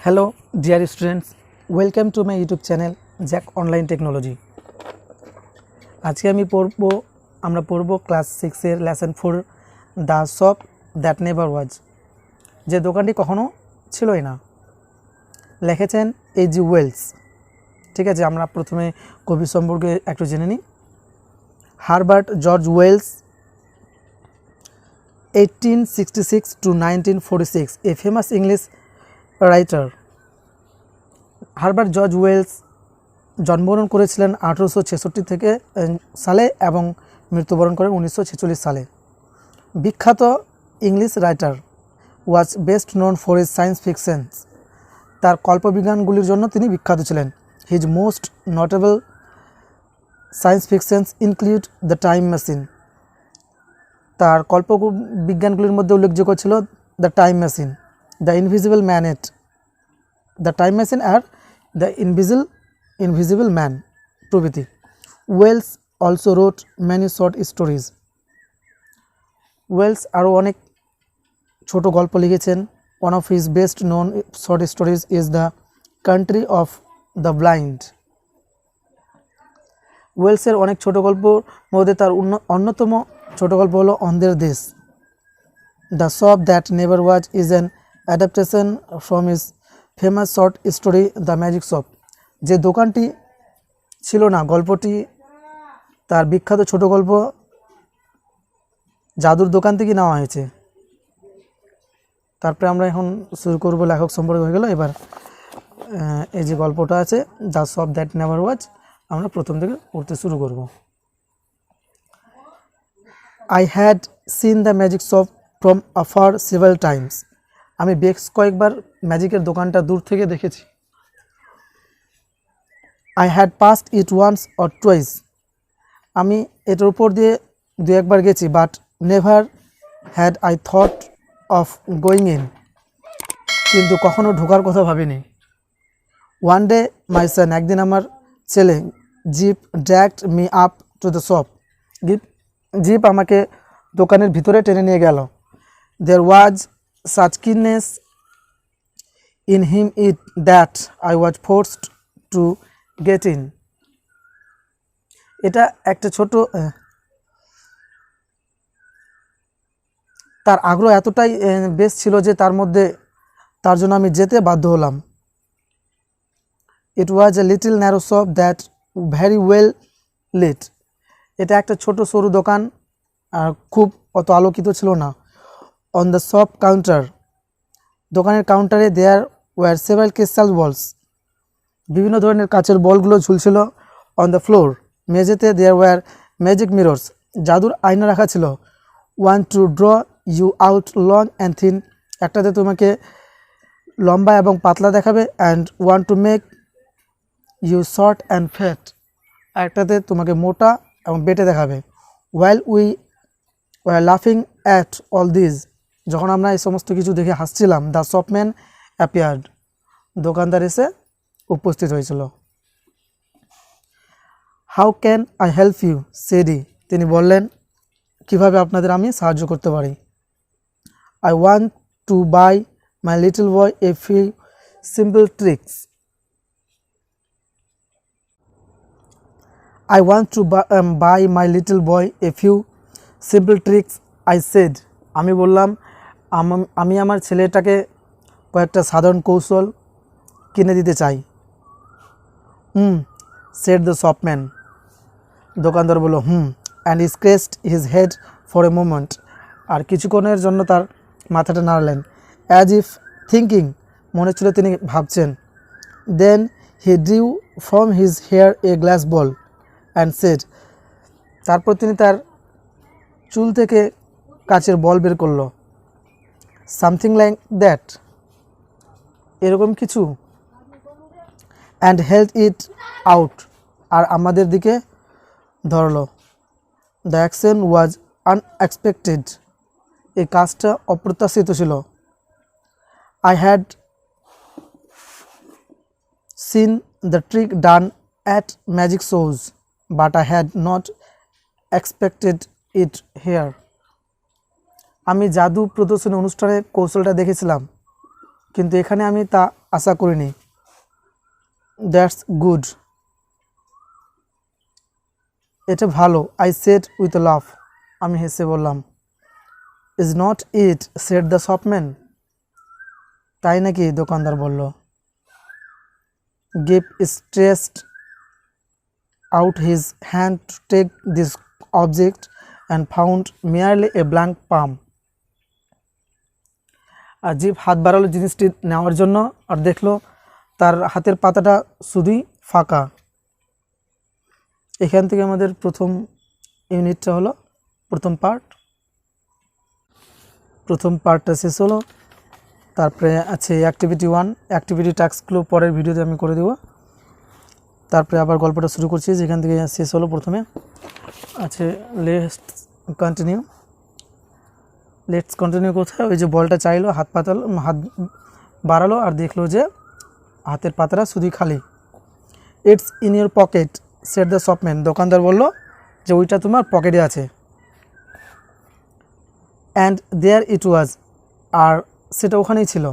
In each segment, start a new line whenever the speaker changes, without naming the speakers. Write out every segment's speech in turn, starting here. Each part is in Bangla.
Hello dear students, welcome to my YouTube channel Jack Online Technology। আজকে আমরা পড়ব ক্লাস 6 এর lesson 4 the shop that never was, যে দোকানটি কখনো ছিলই না। লিখেছেন এইচ.জি. ওয়েলস। ঠিক আছে, আমরা প্রথমে কবি সম্পর্কে একটু জেনে নিই। Herbert George Wells 1866 to 1946, a famous English writer. Herbert George Wells জন্মগ্রহণ করেছিলেন 1866 সালে এবং মৃত্যুবরণ করেন 1946 সালে। বিখ্যাত English writer, was best known for his science fictions. তার কল্পবিজ্ঞানগুলির জন্য তিনি বিখ্যাত ছিলেন। His most notable science fictions include the time machine. তার কল্পবিজ্ঞানগুলির মধ্যে উল্লেখযোগ্য ছিল the time machine, the invisible man, the time machine আর দ্য ইনভিজিবল ম্যান প্রভৃতি। Wells also wrote many short stories. Wells আরও অনেক ছোট গল্প লিখেছেন। One of his best known short stories is the country of the blind. ওয়েলসের অনেক ছোট গল্পর মধ্যে তার অন্যতম ছোট গল্প হলো অন্ধের দেশ। The shop that never was is an adaptation from his famous short story the magic shop. যে দোকানটি ছিল না গল্পটি তার বিখ্যাত ছোট গল্প জাদুর দোকান থেকে নেওয়া হয়েছে। তারপরে আমরা এখন শুরু করব লেখক সম্পর্কে হয়ে গেল। এবার এই যে গল্পটা আছে the shop that never was, আমরা প্রথম থেকে পড়তে শুরু করব। I had seen the magic shop from afar several times. আমি বেশ কয়েকবার ম্যাজিকের দোকানটা দূর থেকে দেখেছি। I had passed it once or twice. আমি এটার উপর দিয়ে দু একবার গেছি, but never had I thought of going in. কিন্তু কখনো ঢোকার কথা ভাবিনি। ওয়ান ডে মাই সন, একদিন আমার ছেলে Gip dragged me up to the shop. Gip আমাকে দোকানের ভিতরে টেনে নিয়ে গেল। There was such keenness in him it that I was forced to get in. এটা একটা ছোট, তার আগ্রহ এতটাই বেশ ছিল যে তার জন্য আমি যেতে বাধ্য হলাম। It was a little narrow shop that very well lit. এটা একটা ছোট সরু দোকান, আর খুব অত আলোকিত ছিল না। অন দ্য শপ কাউন্টার, দোকানের কাউন্টারে দেয়ার ওয়ার সেভারাল ক্রিস্টাল বলস। বিভিন্ন ধরনের কাচের বলগুলো ঝুলছিল। অন দ্য ফ্লোর, মেঝেতে দেয়ার ওয়ার ম্যাজিক মিরর্স, জাদুর আয়না রাখা ছিল। One to draw you out long and thin, একটাতে তোমাকে লম্বা এবং পাতলা দেখাবে। And one to make you short and fat, একটাতে তোমাকে মোটা এবং বেটে দেখাবে। ওয়াইল উই ওয়ার লাফিং অ্যাট অল দিস, যখন আমরা এই সমস্ত কিছু দেখে হাসছিলাম, দ্য শপম্যান অ্যাপিয়ার্ড, দোকানদার এসে উপস্থিত হয়েছিল। How can I help you said he, তিনি বললেন কিভাবে আপনাদের আমি সাহায্য করতে পারি। I want to buy my little boy a few simple tricks. I want to buy my little boy a few simple tricks, I said. আমি বললাম আমি আমার ছেলেটাকে কয়েকটা সাধারণ কৌশল কিনে দিতে চাই। said the shopman, দোকানদার বলল and he scratched his head for a moment, আর কিছুক্ষণের জন্য তার মাথাটা নাড়লেন। as if thinking, মনে ছিল তিনি ভাবছেন। then he drew from his hair a glass ball and said, তারপর তিনি তার চুল থেকে কাচের বল বের করলো। সামথিং লাইক দ্যাট, এরকম কিছু। অ্যান্ড হেল্ড ইট আউট, আর আমাদের দিকে ধরলো। দ্য অ্যাকশন ওয়াজ আনএক্সপেক্টেড, এই কাজটা অপ্রত্যাশিত ছিল। I had seen the trick done at magic shows, but I had not expected it here. আমি জাদু প্রদর্শনী অনুষ্ঠানে কৌশলটা দেখেছিলাম, কিন্তু এখানে আমি তা আশা করিনি। দ্যাটস গুড, এটা ভালো। আই সেড উইথ লাভ, আমি হেসে বললাম। Is not it, said the shopman, তাই নাকি, দোকানদার বলল। He stretched out his hand to take this object and found merely a blank palm. আর জিপ হাত বাড়ালো জিনিসটি নেওয়ার জন্য, আর দেখলো তার হাতের পাতাটা শুধুই ফাঁকা। এখান থেকে আমাদের প্রথম ইউনিটটা হলো প্রথম পার্টটা শেষ হলো। তারপরে আছে অ্যাক্টিভিটি 1, অ্যাক্টিভিটি টাস্কগুলো পরের ভিডিওতে আমি করে দেবো। তারপরে আবার গল্পটা শুরু করছি যেখান থেকে শেষ হলো প্রথমে। আছে লেটস কন্টিনিউ কোথায়, ওই যে বলটা চাইলো, হাত বাড়ালো আর দেখলো যে হাতের পাতাটা শুধুই খালি। It's in your pocket, shed the shopman, দোকানদার বলল যে ওইটা তোমার পকেটে আছে। অ্যান্ড দেয়ার ইট ওয়াজ, আর সেটা ওখানেই ছিল।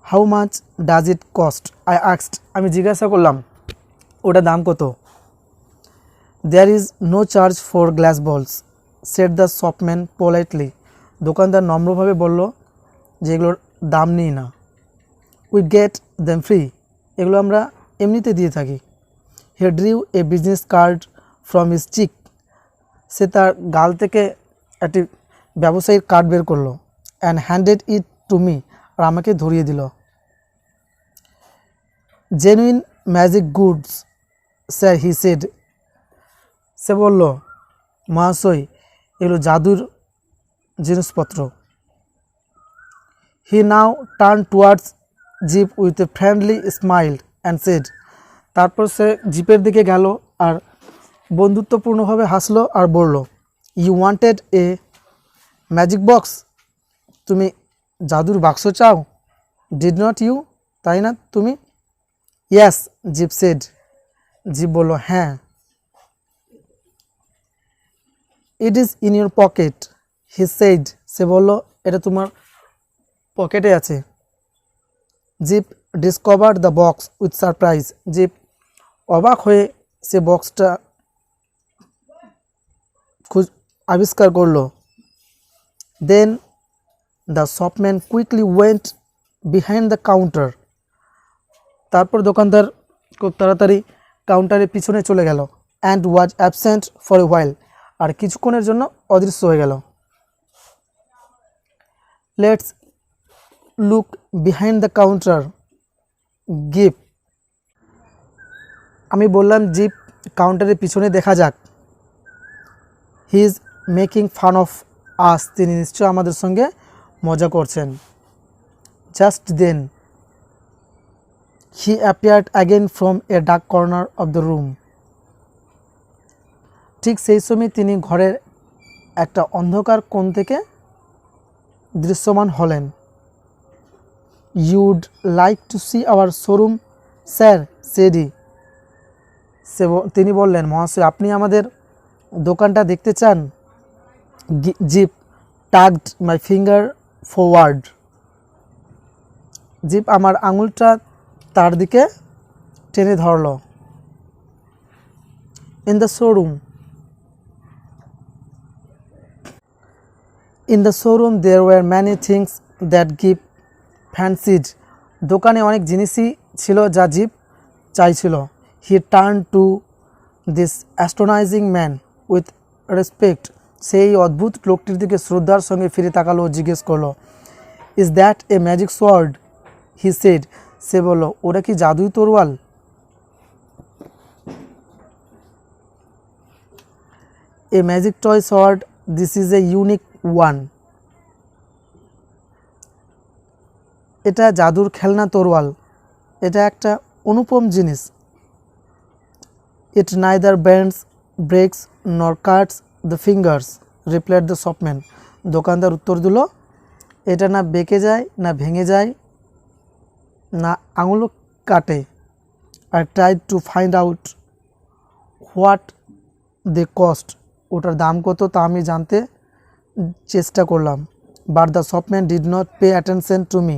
How much does it cost, I asked, আমি জিজ্ঞাসা করলাম ওটা দাম কত। There is no charge for glass balls, said the shopman politely, দোকানদার নম্রভাবে বলল যে এগুলোর দাম নিই না। উই গেট দেম ফ্রি, এগুলো আমরা এমনিতে দিয়ে থাকি। He drew a business card from his cheek, সে তার গাল থেকে একটি ব্যবসায়ীর কার্ড বের করলো। And handed it to me, আর আমাকে ধরিয়ে দিল। Genuine magic goods sir, he said, সে বলল মহাশয় এগুলো জাদুর জিনিসপত্র। He now turn towards Gip with a friendly smile and said, তারপর সে জিপের দিকে গেল আর বন্ধুত্বপূর্ণভাবে হাসলো আর বলল, you wanted a magic box, তুমি জাদুর বাক্স চাও। ডিড নট ইউ, তাই না তুমি। ইয়েস, জিপ সেড, জিপ বলল হ্যাঁ। It is in your pocket, he said, সে বলল এটা তোমার পকেটে আছে। Gip discovered the box with surprise, Gip অবাক হয়ে সে বক্সটা আবিষ্কার করলো। Then the shopman quickly went behind the counter, তারপর দোকানদার খুব তাড়াতাড়ি কাউন্টারের পিছনে চলে গেল। And was absent for a while, আর কিছুক্ষণের জন্য অদৃশ্য হয়ে গেল। Let's look behind the counter, গিভ, আমি বললাম জিপ কাউন্টারের পিছনে দেখা যাক। He is making fun of us, তিনি নিশ্চয় আমাদের সঙ্গে মজা করছেন। Just then he appeared again from a dark corner of the room, ঠিক সেই সময় তিনি ঘরের একটা অন্ধকার কোণ থেকে দৃশ্যমান হলেন। You'd like to see our showroom sir, said he, তিনি বললেন মহাশয় আপনি আমাদের দোকানটা দেখতে চান। Gip tugged my finger forward, Gip আমার আঙুলটা তার দিকে টেনে ধরল। In the showroom there were many things that Gip fancied, দোকানে অনেক জিনিসই ছিল যা জিপ চাইছিল। He turn to this astonishing man with respect, সেই অদ্ভুত লোকটির দিকে শ্রদ্ধার সঙ্গে ফিরে তাকালো ও জিজ্ঞেস করলো, is that a magic sword, he said, সে বলল ওটা কি জাদুই তরোয়াল। A magic toy sword, this is a unique one, এটা জাদুর খেলনা তরোয়াল, এটা একটা অনুপম জিনিস। It neither bends, breaks nor cuts the fingers, replied the shopman, দোকানদার উত্তর দিল এটা না বেঁকে যায় না ভেঙে যায় না আঙুলও কাটে। I tried to find out what they cost, ওটার দাম কত তা আমি জানতে চেষ্টা করলাম। But the shopman did not pay attention to me,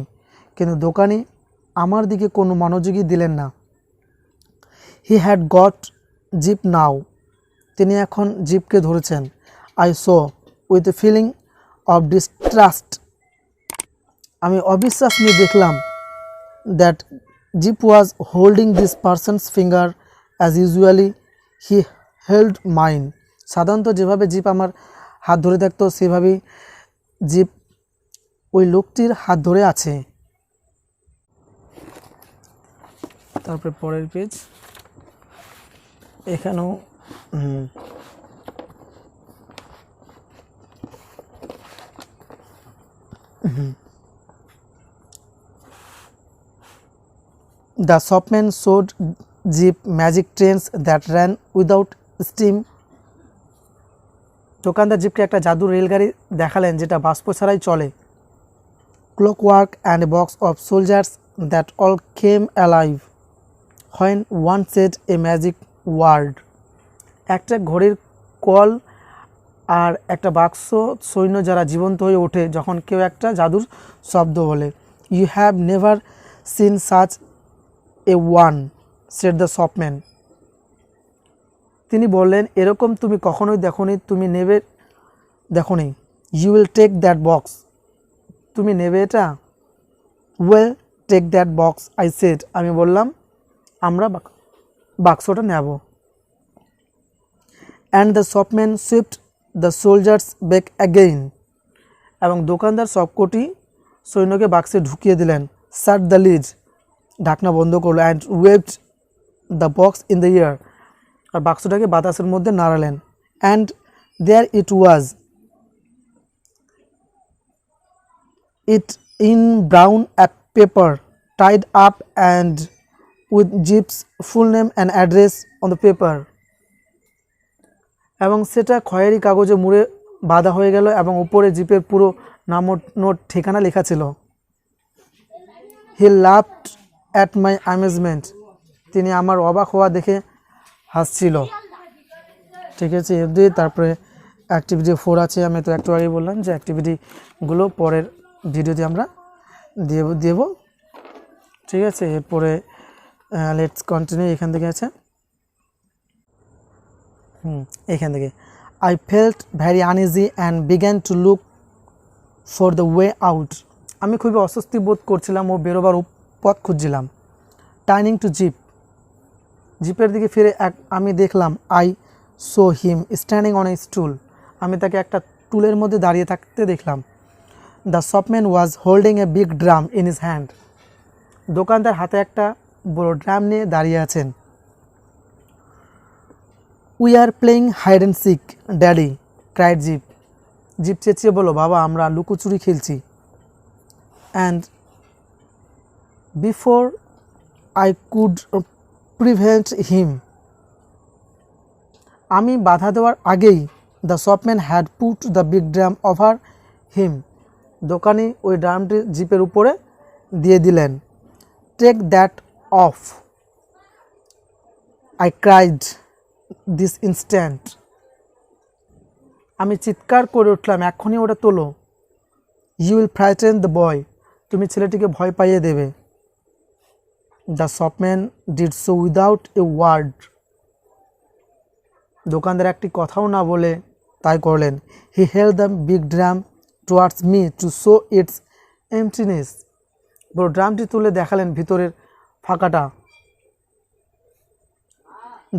কিন্তু দোকানি আমার দিকে কোনো মনোযোগই দিলেন না। He had got Gip now, তিনি এখন জিপকে ধরেছেন। I saw with a feeling of distrust, আমি অবিশ্বাস নিয়ে দেখলাম, that Gip was holding this person's finger as usually he held mine. সাধারণত যেভাবে জিপ আমার হাত ধরে থাকতো সেভাবেই জিপ ওই লোকটির হাত ধরে আছে। তারপরে পরের পেজ, এখানেও The shopman showed Jeep magic trains that ran without steam. দোকানদার জিপকে একটা জাদুর রেলগাড়ি দেখালেন যেটা বাষ্প ছাড়াই চলে। Clockwork and a box of soldiers that all came alive when one said a magic word. একটা ঘড়ির কল আর একটা বাক্স সৈন্য যারা জীবন্ত হয়ে ওঠে যখন কেউ একটা জাদুর শব্দ বলে। You have never seen such a one, said the shopman. তিনি বললেন, এরকম তুমি কখনোই দেখোনি, তুমি নেবে দেখোনি। You will take that box, তুমি নেবে এটা? Well, take that box, I said, আমি বললাম আমরা বাক্সটা নেব। And the shopman swept the soldiers back again, এবং দোকানদার সবকটি সৈন্যকে বাক্সে ঢুকিয়ে দিলেন। Shut the lid, ঢাকনা বন্ধ করলো। And waved the box in the air, আর বাক্সটাকে বাতাসের মধ্যে নাড়ালেন। And there it was, it in brown paper, tied up and with Jeep's full name and address on the paper. এবং সেটা খয়েরি কাগজে মুড়ে বাঁধা হয়ে গেল এবং উপরে জিপের পুরো নাম নোট ঠিকানা লেখা ছিল। He laughed at my amazement, তিনি আমার অবাক হওয়া দেখে হাসছিল। ঠিক আছে, এর দিয়ে তারপরে অ্যাক্টিভিটি 4 আছে। আমি তো একটু আগেই বললাম যে অ্যাক্টিভিটিগুলো পরের ভিডিওতে আমরা দেব। ঠিক আছে, এরপরে লেটস কন্টিনিউ। এখান থেকে আছে এখান থেকে I felt very uneasy and began to look for the way out. আমি খুবই অস্বস্তি বোধ করছিলাম ও বেরোবার পথ খুঁজছিলাম। টার্নিং টু জিপ, জিপের দিকে ফিরে আমি দেখলাম I saw him standing on a stool, আমি তাকে একটা টুলের মধ্যে দাঁড়িয়ে থাকতে দেখলাম। The shopman was holding a big drum in his hand, দোকানদার হাতে একটা বড় ড্রাম নিয়ে দাঁড়িয়ে আছেন। We are playing hide and seek, daddy, cried Jeep. Gip চেঁচিয়ে বলো, বাবা আমরা লুকোচুরি খেলছি। And before I could prevent him, আমি বাধা দেওয়ার আগেই the shopman had put the big drum over him, দোকানি ওই ড্রামটি জিপের উপরে দিয়ে দিলেন। Take that off, I cried this instant, আমি চিৎকার করে উঠলাম, এখনই ওটা তোলো। You will frighten the boy, তুমি ছেলেটিকে ভয় পাইয়ে দেবে। The shopman did so without a word, দোকানদার একটি কথাও না বলে তাই করলেন। He held the big drum towards me to show its emptiness, বড় ড্রামটি তুলে দেখালেন ভিতরের ফাঁকাটা।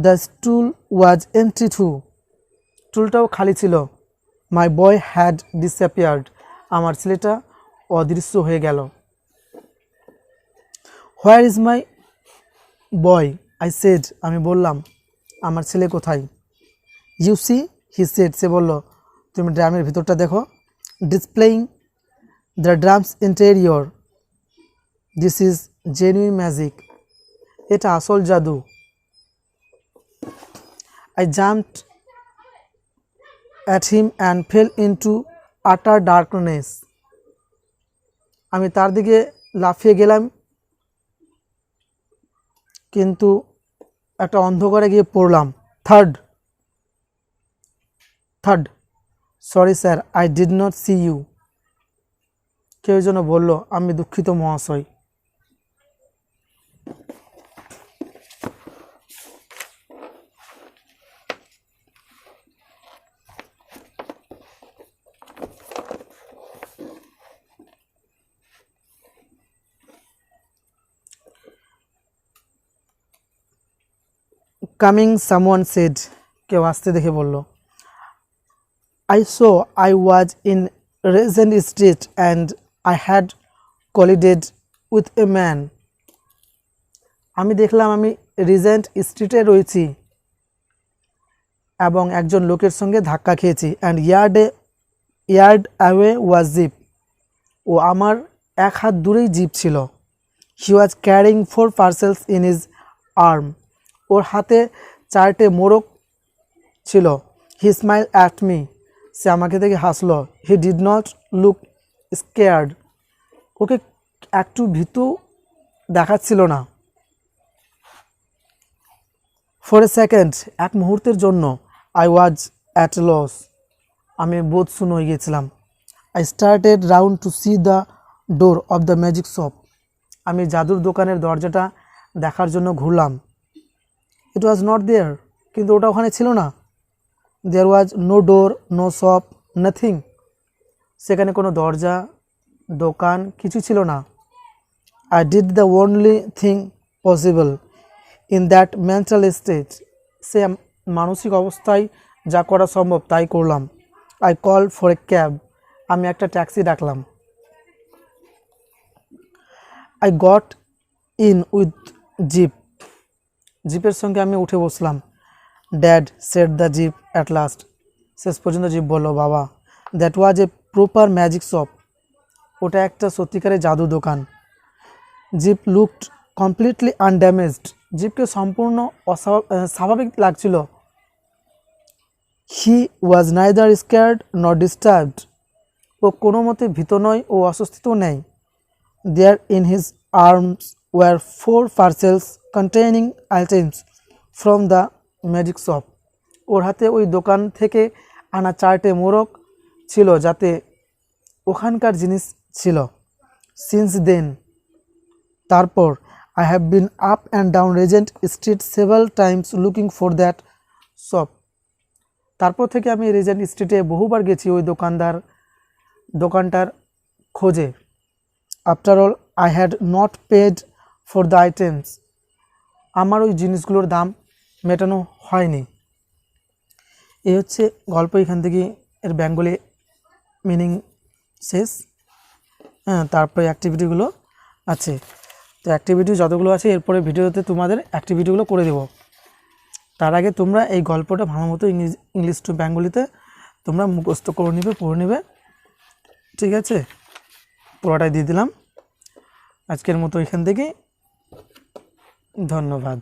The stool was empty too, টুলটাও খালি ছিল। My boy had disappeared, আমার ছেলেটা অদৃশ্য হয়ে গেল। Where is my boy, I said, আমি বললাম আমার ছেলে কোথায়? You see, he said, সে বলল, তুমি ড্রামের ভিতরটা দেখো। Displaying the drum's interior, this is genuine magic, এটা আসল জাদু। I jumped at him and fell into utter darkness, আমি তার দিকে লাফিয়ে গেলাম কিন্তু একটা অন্ধকারে গিয়ে পড়লাম। Third, sorry sir, I did not see you, কেউ যেন বলল, আমি দুঃখিত মহাশয়। কামিং সামওয়ান সেড, কেউ আসতে দেখে বলল, I was in Regent Street and I had collided with a man. আমি দেখলাম আমি রিজেন্ট স্ট্রিটে রয়েছি এবং একজন লোকের সঙ্গে ধাক্কা খেয়েছি। And yard away was Gip, ও আমার এক হাত দূরেই জিপ ছিল। He was carrying 4 parcels in his arm, ওর হাতে 4টে মোড়ক ছিল। হি স্মাইল অ্যাট মি, সে আমাকে দেখে হাসলো। He did not look scared, ওকে একটু ভীতু দেখাচ্ছিল না। ফর এ সেকেন্ড, এক মুহূর্তের জন্য, আই ওয়াজ অ্যাট লস, আমি বোধশূন্য হয়ে গিয়েছিলাম। I started round to see the door of the magic shop, আমি জাদুর দোকানের দরজাটা দেখার জন্য ঘুরলাম। ইট ওয়াজ নট দেয়ার, কিন্তু ওটা ওখানে ছিল না। There was no door, no shop, nothing, সেখানে কোনো দরজা, দোকান কিছু ছিল না। I did the only thing possible in that mental state, সে মানসিক অবস্থায় যা করা সম্ভব তাই করলাম। I call for a cab, আমি একটা ট্যাক্সি ডাকলাম। I got in with Gip, জিপের সঙ্গে আমি উঠে বসলাম। Dad said the Gip at last, শেষ পর্যন্ত জিপ বলল, বাবা, that was a proper magic shop, ওটা একটা সত্যিকারের জাদু দোকান। জিপ লুকড কমপ্লিটলি আনড্যামেজড, জিপকে সম্পূর্ণ স্বাভাবিক লাগছিল। He was neither scared not disturbed, ও কোনো মতে ভীত নয় ও অস্বস্তিও নেই। There in his arms were 4 parcels containing items from the magic shop, ওর হাতে ওই দোকান থেকে আনা 4টে মোড়ক ছিল যাতে ওখানকার জিনিস ছিল। সিন্স দেন, তারপর, I have been up and down Regent Street several times looking for that shop, তারপর থেকে আমি রেজেন্ট স্ট্রিটে বহুবার গেছি ওই দোকানটার খোঁজে। After all I had not paid for the items, আমার ওই জিনিসগুলোর দাম মেটানো হয়নি। এই হচ্ছে গল্প, এখান থেকে এর বেঙ্গলি মিনিং শেষ। হ্যাঁ, তারপরে অ্যাক্টিভিটিগুলো আছে। তো অ্যাক্টিভিটি যতগুলো আছে এরপরে ভিডিওতে তোমাদের অ্যাক্টিভিটিগুলো করে দেব। তার আগে তোমরা এই গল্পটা ভালো মতো ইংলিশ টু বেঙ্গলিতে তোমরা মুখস্থ করে নেবে, পড়ে নেবে, ঠিক আছে? পুরোটাই দিয়ে দিলাম আজকের মতো এখান থেকে। ধন্যবাদ।